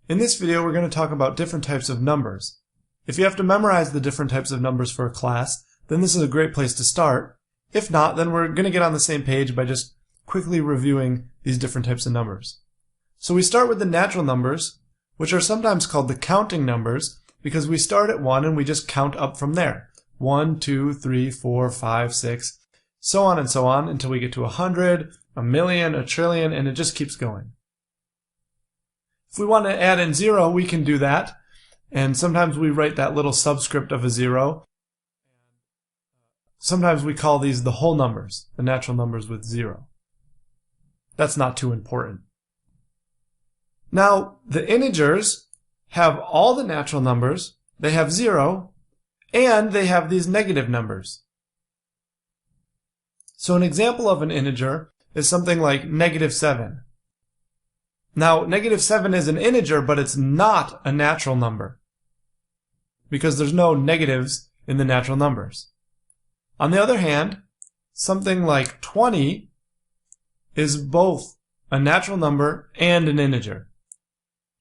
In this video, we're going to talk about different types of numbers. If you have to memorize the different types of numbers for a class, then this is a great place to start. If not, then we're going to get on the same page by just quickly reviewing these different types of numbers. So we start with the natural numbers, which are sometimes called the counting numbers because we start at 1 and we just count up from there. 1, 2, 3, 4, 5, 6, so on and so on until we get to 100, a million, a trillion, and it just keeps going. If we want to add in 0, we can do that, and sometimes we write that little subscript of a 0. Sometimes we call these the whole numbers, the natural numbers with 0. That's not too important. Now, the integers have all the natural numbers, they have 0, and they have these negative numbers. So an example of an integer is something like -7. Now, -7 is an integer, but it's not a natural number because there's no negatives in the natural numbers. On the other hand, something like 20 is both a natural number and an integer.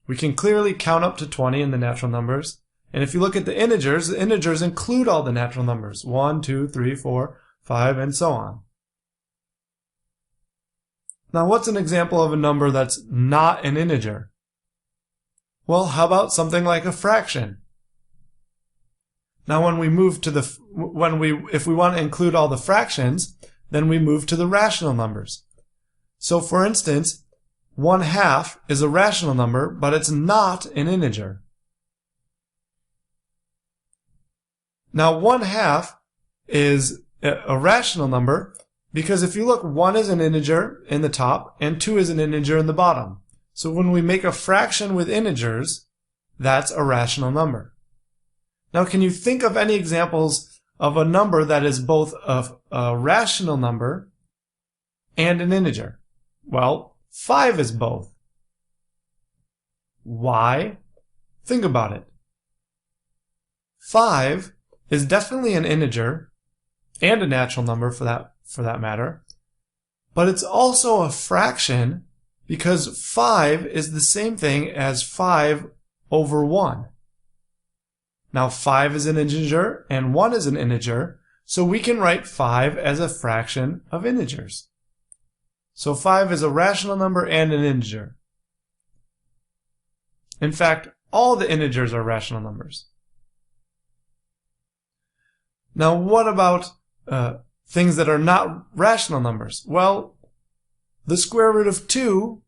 We can clearly count up to 20 in the natural numbers, and if you look at the integers include all the natural numbers, 1, 2, 3, 4, 5, and so on. Now, what's an example of a number that's not an integer? Well, how about something like a fraction? Now, when we move to if we want to include all the fractions, then we move to the rational numbers. So, for instance, 1/2 is a rational number, but it's not an integer. Now, 1/2 is a rational number because if you look, 1 is an integer in the top and 2 is an integer in the bottom. So when we make a fraction with integers, that's a rational number. Now, can you think of any examples of a number that is both a rational number and an integer? Well, 5 is both. Why? Think about it. 5 is definitely an integer and a natural number for that matter, but it's also a fraction because 5 is the same thing as 5 over 1. Now 5 is an integer and 1 is an integer, so we can write 5 as a fraction of integers. So 5 is a rational number and an integer. In fact, all the integers are rational numbers. Now what about things that are not rational numbers? Well, the square root of 2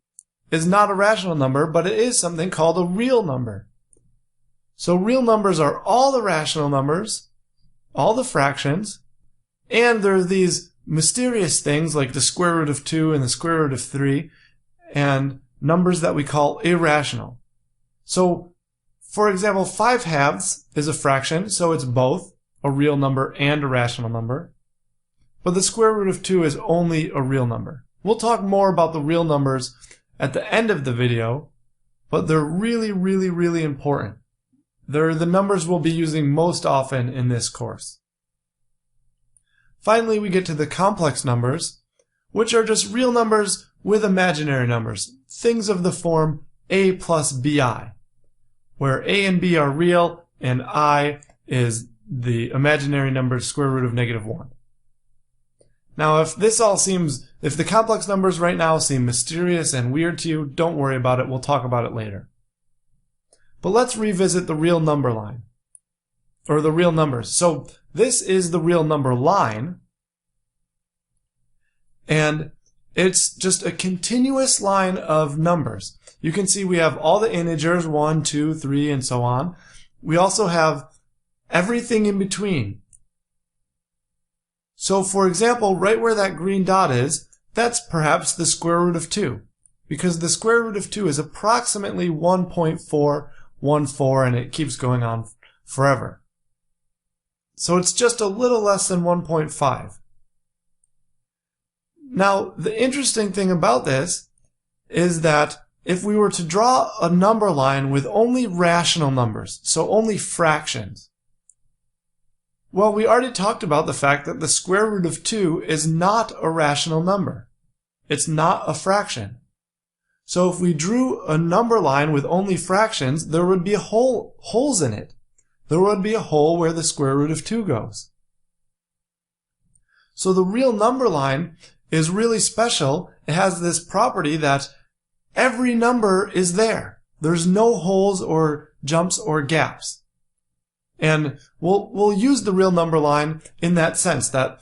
is not a rational number, but it is something called a real number. So real numbers are all the rational numbers, all the fractions, and there are these mysterious things like the square root of 2 and the square root of 3, and numbers that we call irrational. So, for example, 5/2 is a fraction, so it's both a real number and a rational number. But the square root of 2 is only a real number. We'll talk more about the real numbers at the end of the video, but they're really, really, really important. They're the numbers we'll be using most often in this course. Finally, we get to the complex numbers, which are just real numbers with imaginary numbers, things of the form a plus bi, where a and b are real and I is the imaginary number square root of -1. Now, if the complex numbers right now seem mysterious and weird to you, don't worry about it. We'll talk about it later. But let's revisit the real number line, or the real numbers. So this is the real number line, and it's just a continuous line of numbers. You can see we have all the integers, 1, 2, 3, and so on. We also have everything in between. So, for example, right where that green dot is, that's perhaps the square root of 2, because the square root of 2 is approximately 1.414, and it keeps going on forever. So it's just a little less than 1.5. Now, the interesting thing about this is that if we were to draw a number line with only rational numbers, so only fractions, well, we already talked about the fact that the square root of 2 is not a rational number. It's not a fraction. So if we drew a number line with only fractions, there would be holes in it. There would be a hole where the square root of 2 goes. So the real number line is really special. It has this property that every number is there. There's no holes or jumps or gaps. And we'll use the real number line in that sense, that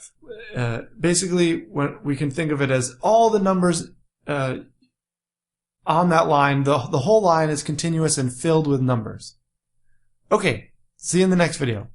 basically when we can think of it as all the numbers on that line, the whole line is continuous and filled with numbers. Okay, see you in the next video.